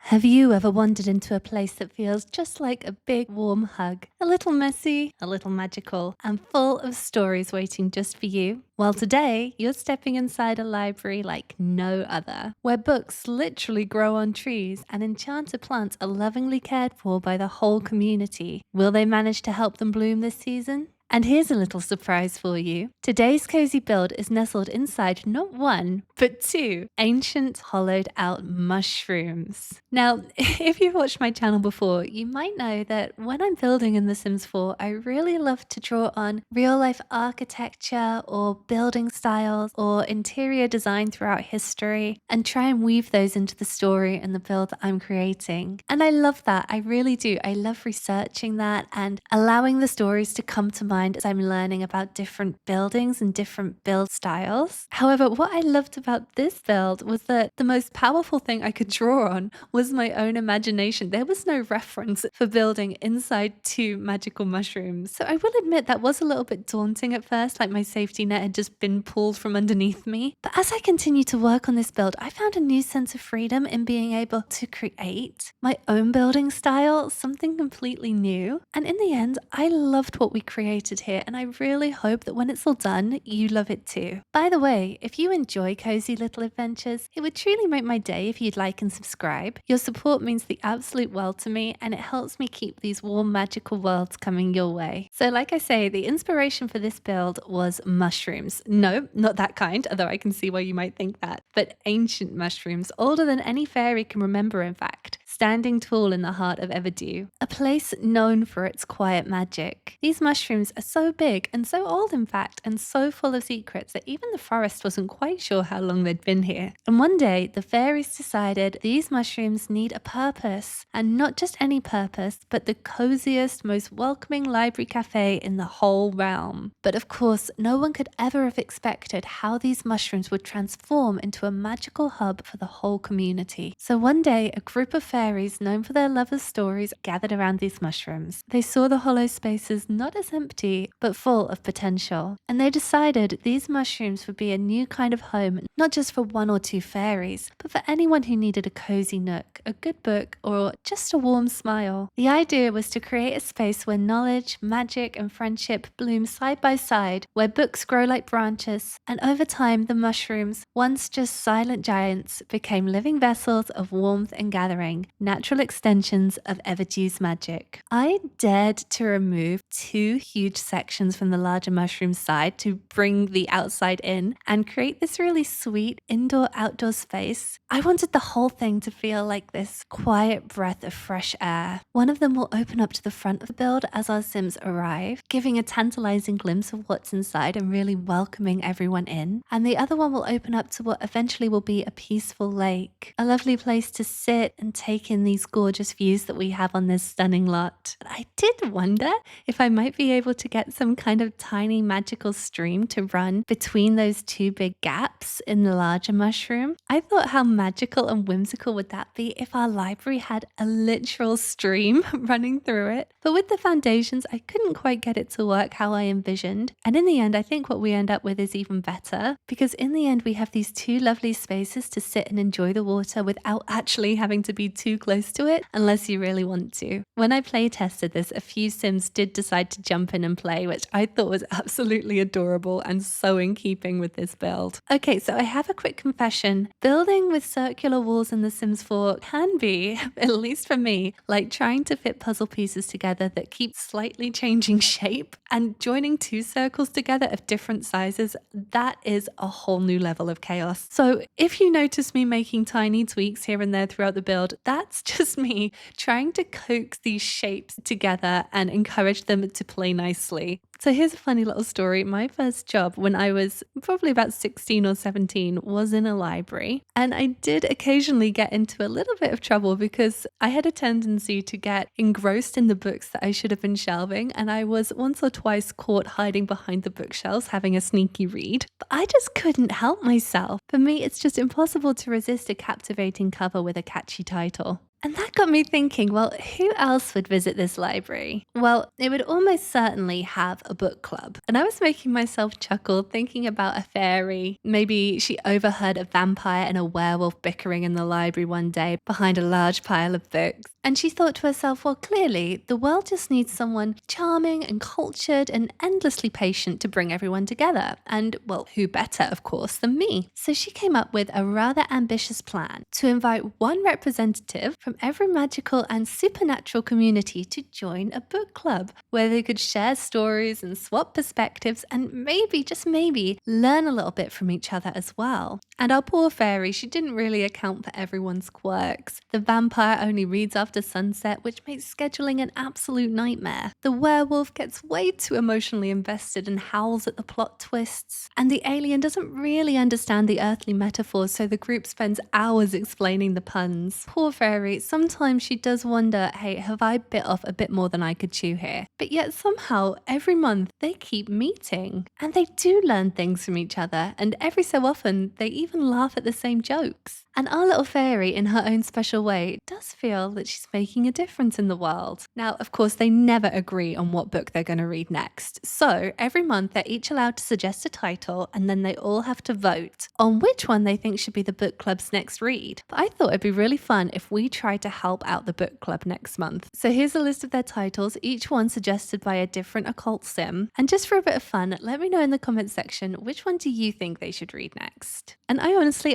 Have you ever wandered into a place that feels just like a big warm hug? A little messy, a little magical, and full of stories waiting just for you? Well, today you're stepping inside a library like no other, where books literally grow on trees and enchanted plants are lovingly cared for by the whole community. Will they manage to help them bloom this season? And here's a little surprise for you. Today's cozy build is nestled inside not one, but two ancient hollowed out mushrooms. Now, if you've watched my channel before, you might know that when I'm building in The Sims 4, I really love to draw on real life architecture or building styles or interior design throughout history and try and weave those into the story and the build that I'm creating. And I love that. I really do. I love researching that and allowing the stories to come to mind as I'm learning about different buildings and different build styles. However, what I loved about this build was that the most powerful thing I could draw on was my own imagination. There was no reference for building inside two magical mushrooms. So I will admit that was a little bit daunting at first, like my safety net had just been pulled from underneath me. But as I continue to work on this build, I found a new sense of freedom in being able to create my own building style, something completely new. And in the end, I loved what we created here, and I really hope that when it's all done, you love it too. By the way, if you enjoy cozy little adventures, it would truly make my day if you'd like and subscribe. Your support means the absolute world to me, and it helps me keep these warm, magical worlds coming your way. So like I say, the inspiration for this build was mushrooms. No, not that kind, although I can see why you might think that, but ancient mushrooms, older than any fairy can remember, in fact, standing tall in the heart of Everdew, a place known for its quiet magic. These mushrooms are so big and so old, in fact, and so full of secrets that even the forest wasn't quite sure how long they'd been here. And one day, the fairies decided these mushrooms need a purpose, and not just any purpose, but the coziest, most welcoming library cafe in the whole realm. But of course, no one could ever have expected how these mushrooms would transform into a magical hub for the whole community. So one day, a group of fairies known for their lovers' stories gathered around these mushrooms. They saw the hollow spaces not as empty, but full of potential. And they decided these mushrooms would be a new kind of home, not just for one or two fairies, but for anyone who needed a cozy nook, a good book, or just a warm smile. The idea was to create a space where knowledge, magic, and friendship bloom side by side, where books grow like branches, and over time the mushrooms, once just silent giants, became living vessels of warmth and gathering, natural extensions of Everdew's magic. I dared to remove two huge sections from the larger mushroom side to bring the outside in and create this really sweet indoor-outdoor space. I wanted the whole thing to feel like this quiet breath of fresh air. One of them will open up to the front of the build as our Sims arrive, giving a tantalizing glimpse of what's inside and really welcoming everyone in. And the other one will open up to what eventually will be a peaceful lake, a lovely place to sit and take in these gorgeous views that we have on this stunning lot. But I did wonder if I might be able to get some kind of tiny magical stream to run between those two big gaps in the larger mushroom. I thought, how magical and whimsical would that be if our library had a literal stream running through it? But with the foundations, I couldn't quite get it to work how I envisioned. And in the end, I think what we end up with is even better, because in the end, we have these two lovely spaces to sit and enjoy the water without actually having to be too close to it, unless you really want to. When I play tested this, a few Sims did decide to jump in and play, which I thought was absolutely adorable and so in keeping with this build. Okay, so I have a quick confession. Building with circular walls in The Sims 4 can be, at least for me, like trying to fit puzzle pieces together that keep slightly changing shape, and joining two circles together of different sizes. That is a whole new level of chaos. So if you notice me making tiny tweaks here and there throughout the build, that's just me trying to coax these shapes together and encourage them to play nicely. So here's a funny little story. My first job when I was probably about 16 or 17 was in a library. And I did occasionally get into a little bit of trouble because I had a tendency to get engrossed in the books that I should have been shelving. And I was once or twice caught hiding behind the bookshelves having a sneaky read. But I just couldn't help myself. For me, it's just impossible to resist a captivating cover with a catchy title. And that got me thinking, well, who else would visit this library? Well, it would almost certainly have a book club. And I was making myself chuckle thinking about a fairy. Maybe she overheard a vampire and a werewolf bickering in the library one day behind a large pile of books. And she thought to herself, well, clearly the world just needs someone charming and cultured and endlessly patient to bring everyone together. And, well, who better, of course, than me? So she came up with a rather ambitious plan to invite one representative from every magical and supernatural community to join a book club where they could share stories and swap perspectives and maybe, just maybe, learn a little bit from each other as well. And our poor fairy, she didn't really account for everyone's quirks. The vampire only reads after sunset, which makes scheduling an absolute nightmare. The werewolf gets way too emotionally invested and howls at the plot twists. And the alien doesn't really understand the earthly metaphors, so the group spends hours explaining the puns. Poor fairy, sometimes she does wonder, hey, have I bit off a bit more than I could chew here? But yet somehow, every month, they keep meeting. And they do learn things from each other, and every so often, they even laugh at the same jokes. And our little fairy, in her own special way, does feel that she's making a difference in the world. Now, of course, they never agree on what book they're going to read next. So every month, they're each allowed to suggest a title, and then they all have to vote on which one they think should be the book club's next read. But I thought it'd be really fun if we tried to help out the book club next month. So here's a list of their titles, each one suggested by a different occult sim. And just for a bit of fun, let me know in the comments section, which one do you think they should read next? And I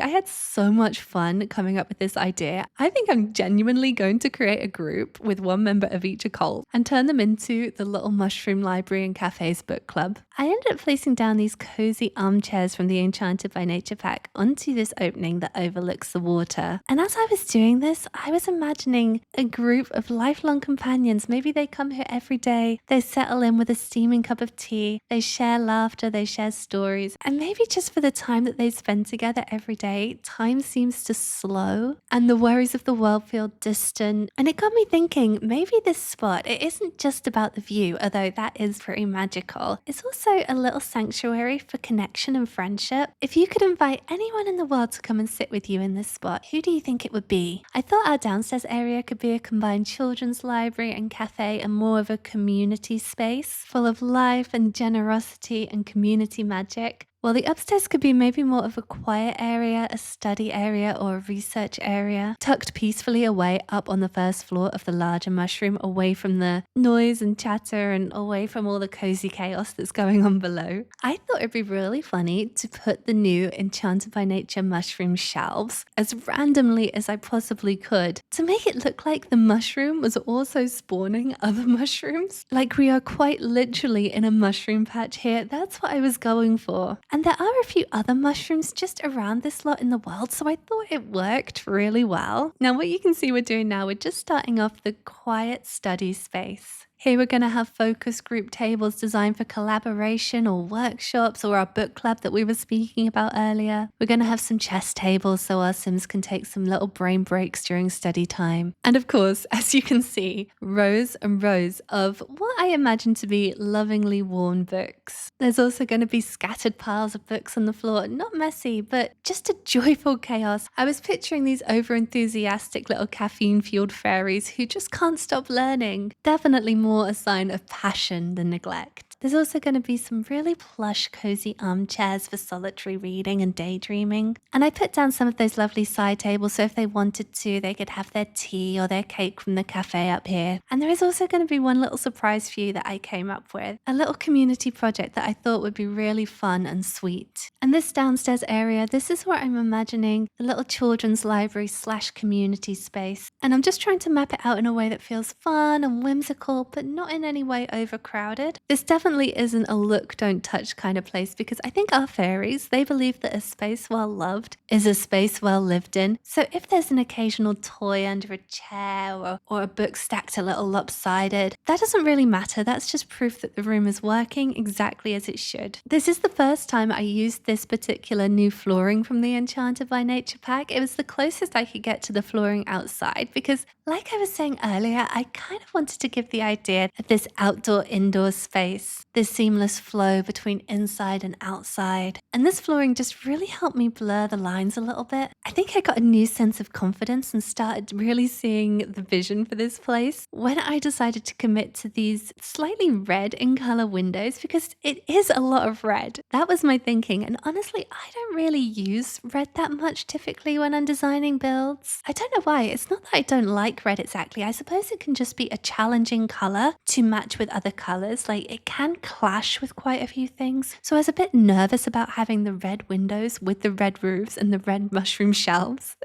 had so much fun coming up with this idea. I think I'm genuinely going to create a group with one member of each occult and turn them into the Little Mushroom Library and Cafes book club. I ended up placing down these cozy armchairs from the Enchanted by Nature pack onto this opening that overlooks the water. And as I was doing this, I was imagining a group of lifelong companions. Maybe they come here every day, they settle in with a steaming cup of tea, they share laughter, they share stories, and maybe just for the time that they spend together every day, time seems to slow and the worries of the world feel distant. And it got me thinking, maybe this spot, it isn't just about the view, although that is pretty magical. It's also a little sanctuary for connection and friendship. If you could invite anyone in the world to come and sit with you in this spot, who do you think it would be? I thought our downstairs area could be a combined children's library and cafe and more of a community space full of life and generosity and community magic. Well, the upstairs could be maybe more of a quiet area, a study area, or a research area, tucked peacefully away up on the first floor of the larger mushroom, away from the noise and chatter and away from all the cozy chaos that's going on below. I thought it'd be really funny to put the new Enchanted by Nature mushroom shelves as randomly as I possibly could to make it look like the mushroom was also spawning other mushrooms. Like we are quite literally in a mushroom patch here. That's what I was going for. And there are a few other mushrooms just around this lot in the world, so I thought it worked really well. Now what you can see we're doing now, we're just starting off the quiet study space. Here we're going to have focus group tables designed for collaboration or workshops or our book club that we were speaking about earlier. We're going to have some chess tables so our Sims can take some little brain breaks during study time. And of course, as you can see, rows and rows of what I imagine to be lovingly worn books. There's also going to be scattered piles of books on the floor, not messy, but just a joyful chaos. I was picturing these over-enthusiastic little caffeine-fueled fairies who just can't stop learning. Definitely more a sign of passion than neglect. There's also going to be some really plush, cozy armchairs for solitary reading and daydreaming. And I put down some of those lovely side tables so if they wanted to, they could have their tea or their cake from the cafe up here. And there is also going to be one little surprise for you that I came up with, a little community project that I thought would be really fun and sweet. And this downstairs area, this is where I'm imagining the little children's library / community space. And I'm just trying to map it out in a way that feels fun and whimsical, but not in any way overcrowded. This definitely isn't a look, don't touch kind of place because I think our fairies, they believe that a space well loved is a space well lived in. So if there's an occasional toy under a chair or a book stacked a little lopsided, that doesn't really matter. That's just proof that the room is working exactly as it should. This is the first time I used this particular new flooring from the Enchanted by Nature pack. It was the closest I could get to the flooring outside because, like I was saying earlier, I kind of wanted to give the idea of this outdoor-indoor space. this seamless flow between inside and outside. And this flooring just really helped me blur the lines a little bit. I think I got a new sense of confidence and started really seeing the vision for this place when I decided to commit to these slightly red in color windows, because it is a lot of red. That was my thinking. And honestly, I don't really use red that much typically when I'm designing builds. I don't know why. It's not that I don't like red exactly. I suppose it can just be a challenging color to match with other colors. Like, it can clash with quite a few things. So I was a bit nervous about having the red windows with the red roofs and the red mushroom shelves.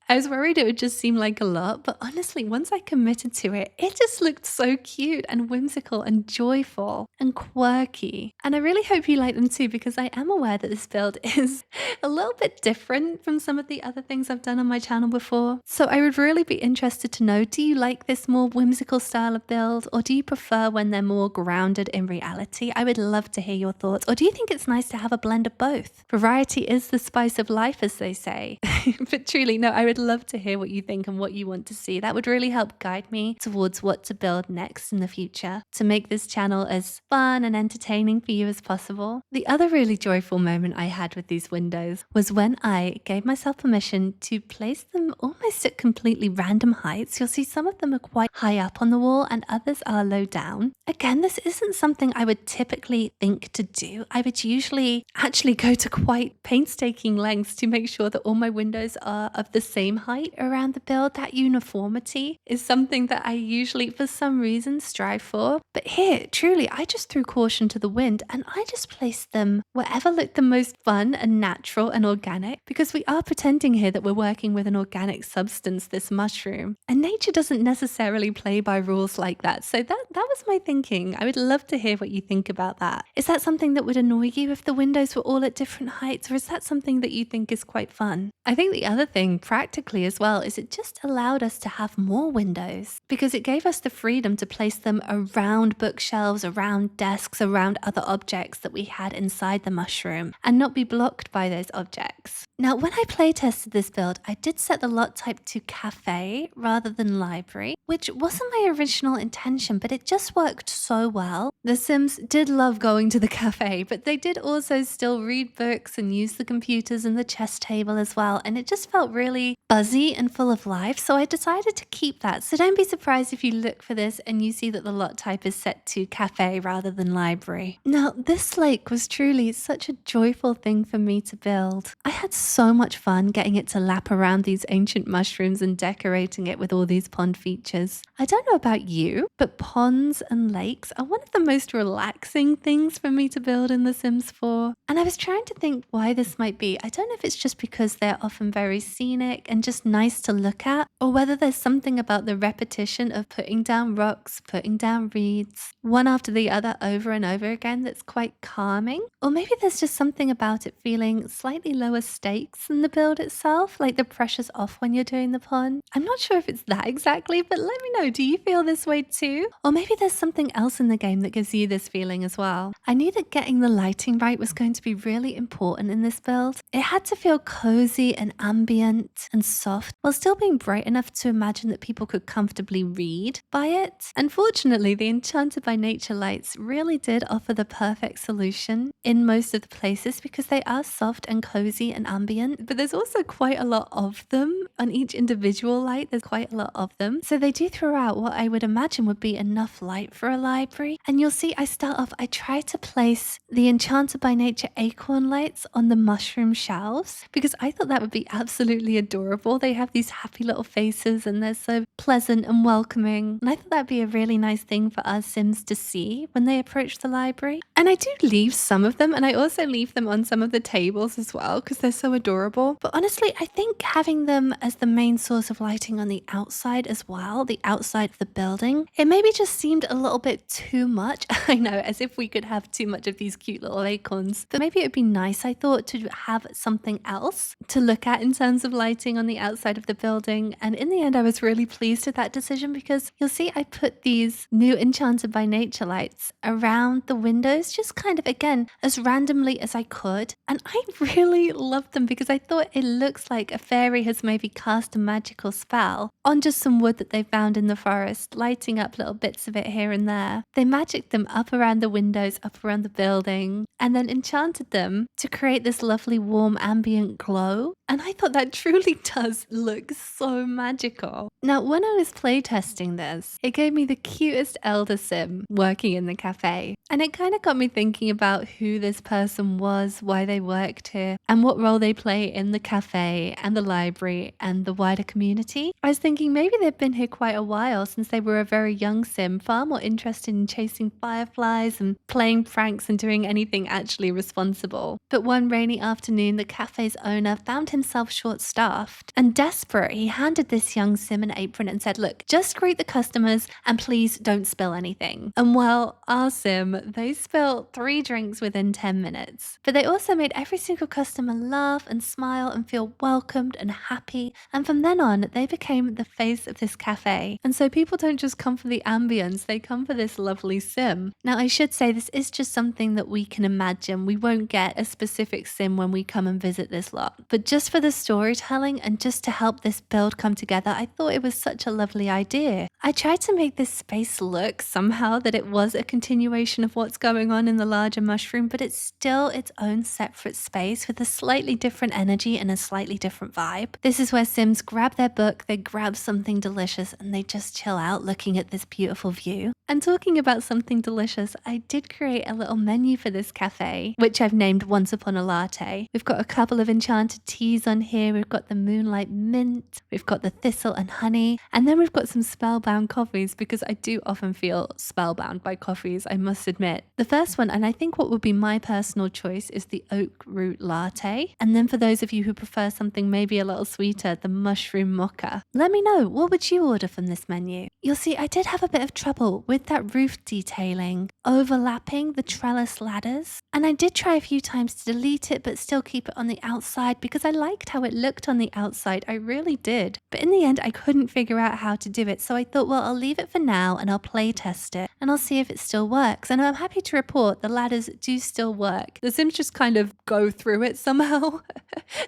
I was worried it would just seem like a lot, but honestly, once I committed to it, it just looked so cute and whimsical and joyful and quirky. And I really hope you like them too, because I am aware that this build is a little bit different from some of the other things I've done on my channel before. So I would really be interested to know, do you like this more whimsical style of build, or do you prefer when they're more grounded in reality? I would love to hear your thoughts. Or do you think it's nice to have a blend of both? Variety is the spice of life, as they say. But truly, no, I would love to hear what you think and what you want to see. That would really help guide me towards what to build next in the future to make this channel as fun and entertaining for you as possible. The other really joyful moment I had with these windows was when I gave myself permission to place them almost at completely random heights. You'll see some of them are quite high up on the wall and others are low down. Again, this isn't something I would typically think to do. I would usually actually go to quite painstaking lengths to make sure that all my windows are of the same height around the build. That uniformity is something that I usually, for some reason, strive for. But here, truly, I just threw caution to the wind and I just placed them wherever looked the most fun and natural and organic, because we are pretending here that we're working with an organic substance, this mushroom, and nature doesn't necessarily play by rules like that. So that was my thinking. I would love to hear what you think about that. Is that something that would annoy you if the windows were all at different heights, or is that something that you think is quite fun? I think the other thing practically as well is it just allowed us to have more windows, because it gave us the freedom to place them around bookshelves, around desks, around other objects that we had inside the mushroom, and not be blocked by those objects. Now, when I playtested this build, I did set the lot type to café rather than library, which wasn't my original intention, but it just worked so well. The Sims did love going to the cafe, but they did also still read books and use the computers and the chess table as well, and it just felt really buzzy and full of life, so I decided to keep that. So don't be surprised if you look for this and you see that the lot type is set to cafe rather than library. Now, this lake was truly such a joyful thing for me to build. I had so much fun getting it to lap around these ancient mushrooms and decorating it with all these pond features. I don't know about you, but ponds and lakes are one of the most relaxing things for me to build in The Sims 4. And I was trying to think why this might be. I don't know if it's just because they're often very scenic and just nice to look at, or whether there's something about the repetition of putting down rocks, putting down reeds, one after the other over and over again that's quite calming. Or maybe there's just something about it feeling slightly lower stakes than the build itself, like the pressure's off when you're doing the pond. I'm not sure if it's that exactly, but let me know, do you feel this way too? Or maybe there's something else in the game that gives you this feeling as well. I knew that getting the lighting right was going to be really important in this build. It had to feel cozy and ambient and soft, while still being bright enough to imagine that people could comfortably read by it. Unfortunately, the Enchanted by Nature lights really did offer the perfect solution in most of the places, because they are soft and cozy and ambient, but there's also quite a lot of them. On each individual light, there's quite a lot of them. So they do throw out what I would imagine would be enough light for a library. And you'll see I try to place the Enchanted by Nature acorn lights on the mushroom shelves, because I thought that would be absolutely adorable. They have these happy little faces and they're so pleasant and welcoming. And I thought that'd be a really nice thing for our Sims to see when they approach the library. And I do leave some of them, and I also leave them on some of the tables as well, because they're so adorable. But honestly, I think having them as the main source of lighting on the outside as well, the outside of the building, it maybe just seemed a little bit too much. I know, as if we could have too much of these cute little acorns. But maybe it would be nice, I thought, to have something else to look at in terms of lighting on the outside of the building. And in the end, I was really pleased with that decision, because you'll see I put these new Enchanted by Nature lights around the windows, just kind of, again, as randomly as I could. And I really loved them, because I thought it looks like a fairy has maybe cast a magical spell on just some wood that they found in the forest, lighting up little bits of it here and there. They magicked them up around the windows, up around the building, and then enchanted them to create this lovely warm ambient glow. And I thought that truly does look so magical. Now, when I was playtesting this, it gave me the cutest elder sim working in the cafe. And it kind of got me thinking about who this person was, why they worked here, and what role they play in the cafe and the library and the wider community. I was thinking maybe they've been here quite a while since they were a very young sim, far more interested in chasing fireflies and playing pranks and doing anything actually responsible. But one rainy afternoon, the cafe's owner found himself short-staffed, and desperate, he handed this young sim an apron and said, "Look, just greet the customers and please don't spill anything." And well, our sim, they spilled 3 drinks within 10 minutes. But they also made every single customer laugh and smile and feel welcomed and happy. And from then on, they became the face of this cafe. And so people don't just come for the ambience, they come for this lovely sim. Now, I should say this is just something that we can imagine. We won't get a specific sim when we come and visit this lot. But just for the storytelling and just to help this build come together, I thought it was such a lovely idea. I tried to make this space look somehow that it was a continuation of what's going on in the larger mushroom, but it's still its own separate space with a slightly different energy and a slightly different vibe. This is where Sims grab their book, they grab something delicious, and they just chill out looking at this beautiful view. And talking about something delicious, I did create a little menu for this cafe, which I've named Once Upon a Latte. We've got a couple of enchanted teas on here, we've got the Moonlight Mint, we've got the Thistle and Honey, and then we've got some spellbound coffees because I do often feel spellbound by coffees, I must admit. The first one, and I think what would be my personal choice, is the Oak Root Latte. And then for those of you who prefer something maybe a little sweeter, the Mushroom Mocha. Let me know, what would you order from this menu? You'll see I did have a bit of trouble with that roof detailing, overlapping the trellis ladders. And I did try a few times to delete it but still keep it on the outside because I liked how it looked on the outside, I really did. But in the end I couldn't figure out how to do it, so I thought, well, I'll leave it for now and I'll play test it and I'll see if it still works. And I'm happy to report the ladders do still work. The Sims just kind of go through it somehow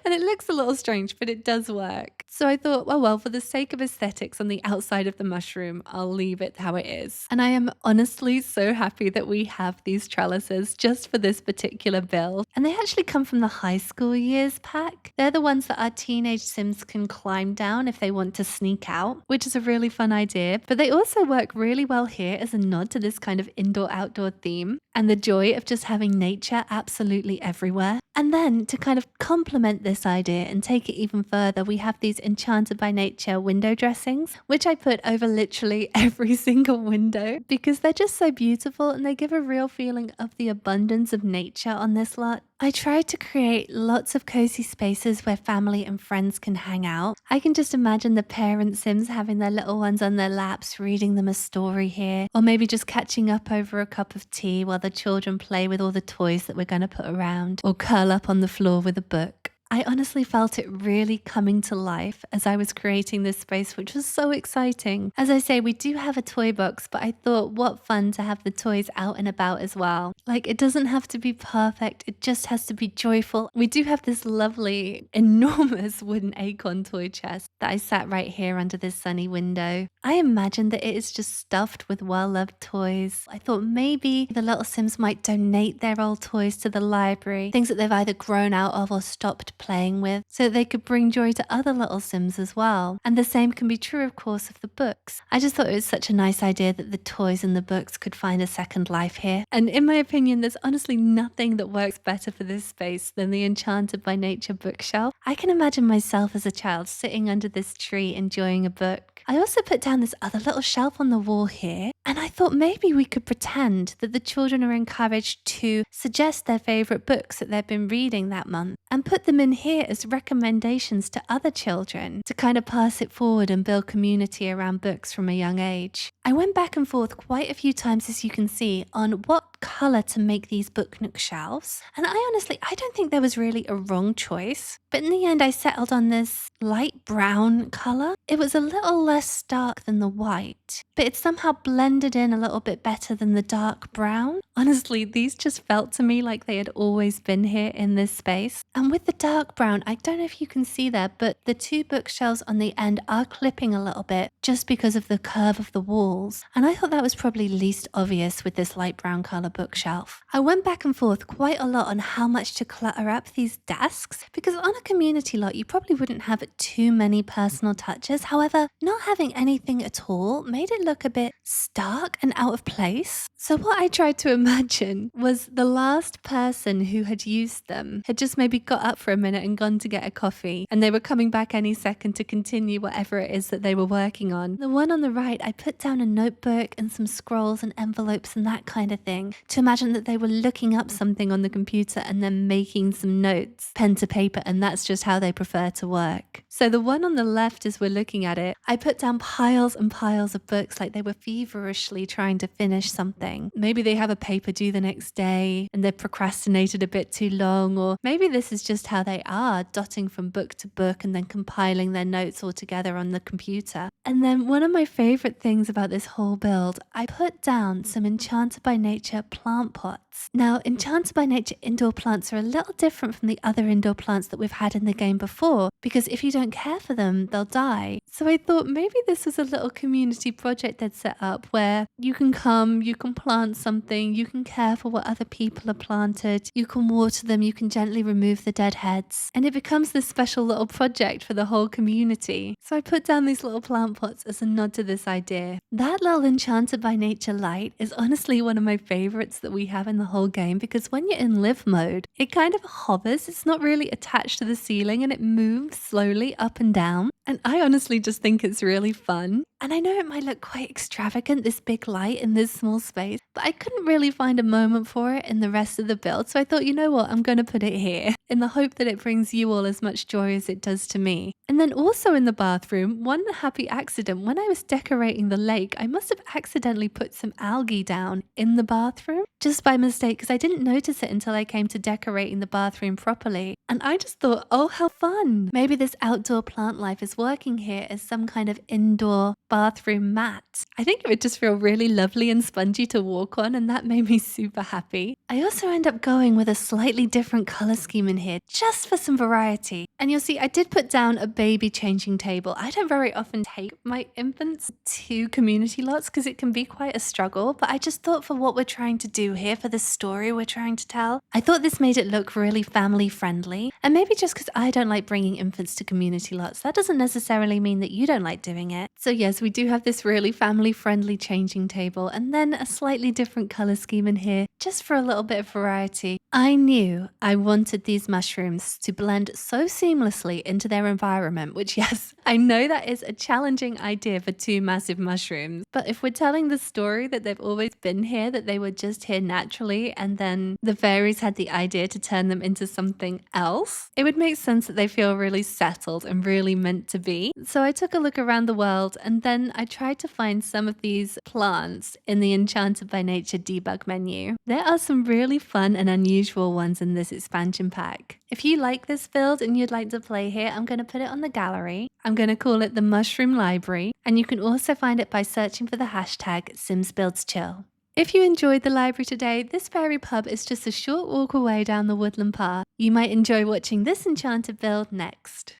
and it looks a little strange, but it does work. So I thought, well, for the sake of aesthetics on the outside of the mushroom, I'll leave it how it is. And I am honestly so happy that we have these trellises just for this particular build. And they actually come from the high school years pack. They're the ones that our teenage Sims can climb down if they want to sneak out, which is a really fun idea. But they also work really well here as a nod to this kind of indoor-outdoor theme and the joy of just having nature absolutely everywhere. And then to kind of complement this idea and take it even further, we have these Enchanted by Nature window dressings, which I put over literally every single window because they're just so beautiful and they give a real feeling of the abundance of nature on this lot. I tried to create lots of cozy spaces where family and friends can hang out. I can just imagine the parent Sims having their little ones on their laps, reading them a story here, or maybe just catching up over a cup of tea while the children play with all the toys that we're going to put around, or curl up on the floor with a book. I honestly felt it really coming to life as I was creating this space, which was so exciting. As I say, we do have a toy box, but I thought what fun to have the toys out and about as well. Like, it doesn't have to be perfect, it just has to be joyful. We do have this lovely, enormous wooden acorn toy chest that I sat right here under this sunny window. I imagine that it is just stuffed with well-loved toys. I thought maybe the little Sims might donate their old toys to the library, things that they've either grown out of or stopped playing with, so that they could bring joy to other little Sims as well. And the same can be true, of course, of the books. I just thought it was such a nice idea that the toys and the books could find a second life here. And in my opinion, there's honestly nothing that works better for this space than the Enchanted by Nature bookshelf. I can imagine myself as a child sitting under this tree enjoying a book. I also put down this other little shelf on the wall here, and I thought maybe we could pretend that the children are encouraged to suggest their favourite books that they've been reading that month and put them in here as recommendations to other children to kind of pass it forward and build community around books from a young age. I went back and forth quite a few times, as you can see, on what colour to make these book nook shelves. And I don't think there was really a wrong choice. But in the end, I settled on this light brown colour. It was a little less stark than the white, but it somehow blended in a little bit better than the dark brown. Honestly, these just felt to me like they had always been here in this space. And with the dark brown, I don't know if you can see there, but the two bookshelves on the end are clipping a little bit just because of the curve of the wall. walls, and I thought that was probably least obvious with this light brown colour bookshelf. I went back and forth quite a lot on how much to clutter up these desks, because on a community lot you probably wouldn't have too many personal touches. However, not having anything at all made it look a bit stark and out of place. So what I tried to imagine was the last person who had used them had just maybe got up for a minute and gone to get a coffee, and they were coming back any second to continue whatever it is that they were working on. The one on the right, I put down a notebook and some scrolls and envelopes and that kind of thing to imagine that they were looking up something on the computer and then making some notes, pen to paper, and that's just how they prefer to work. So the one on the left, as we're looking at it, I put down piles and piles of books like they were feverishly trying to finish something. Maybe they have a paper due the next day and they've procrastinated a bit too long, or maybe this is just how they are, dotting from book to book and then compiling their notes all together on the computer. And then one of my favorite things about this whole build, I put down some Enchanted by Nature plant pots. Now, Enchanted by Nature indoor plants are a little different from the other indoor plants that we've had in the game before, because if you don't care for them, they'll die. So I thought maybe this was a little community project they'd set up where you can come, you can plant something, you can care for what other people have planted, you can water them, you can gently remove the dead heads, and it becomes this special little project for the whole community. So I put down these little plant pots as a nod to this idea. That little Enchanted by Nature light is honestly one of my favorites that we have in the whole game, because when you're in live mode, it kind of hovers. It's not really attached to the ceiling and it moves slowly up and down. And I honestly just think it's really fun. And I know it might look quite extravagant, this big light in this small space, but I couldn't really find a moment for it in the rest of the build. So I thought, you know what, I'm going to put it here in the hope that it brings you all as much joy as it does to me. And then also in the bathroom, one happy accident, when I was decorating the lake, I must have accidentally put some algae down in the bathroom just by mistake, because I didn't notice it until I came to decorating the bathroom properly. And I just thought, oh, how fun. Maybe this outdoor plant life is working here as some kind of indoor bathroom mat. I think it would just feel really lovely and spongy to walk on, and that made me super happy. I also end up going with a slightly different color scheme in here just for some variety. And you'll see I did put down a baby changing table. I don't very often take my infants to community lots because it can be quite a struggle, but I just thought for what we're trying to do here, for the story we're trying to tell, I thought this made it look really family friendly. And maybe just because I don't like bringing infants to community lots, that doesn't necessarily mean that you don't like doing it. So yes, we do have this really family friendly changing table, and then a slightly different color scheme in here just for a little bit of variety. I knew I wanted these mushrooms to blend so seamlessly into their environment, which yes, I know that is a challenging idea for two massive mushrooms. But if we're telling the story that they've always been here, that they were just here naturally, and then the fairies had the idea to turn them into something else, it would make sense that they feel really settled and really meant to be. So I took a look around the world, and then I tried to find some of these plants in the Enchanted by Nature debug menu. There are some really fun and unusual ones in this expansion pack. If you like this build and you'd like to play here, I'm going to put it on the gallery. I'm going to call it the Mushroom Library, and you can also find it by searching for the hashtag SimsBuildsChill. If you enjoyed the library today, this fairy pub is just a short walk away down the woodland path. You might enjoy watching this enchanted build next.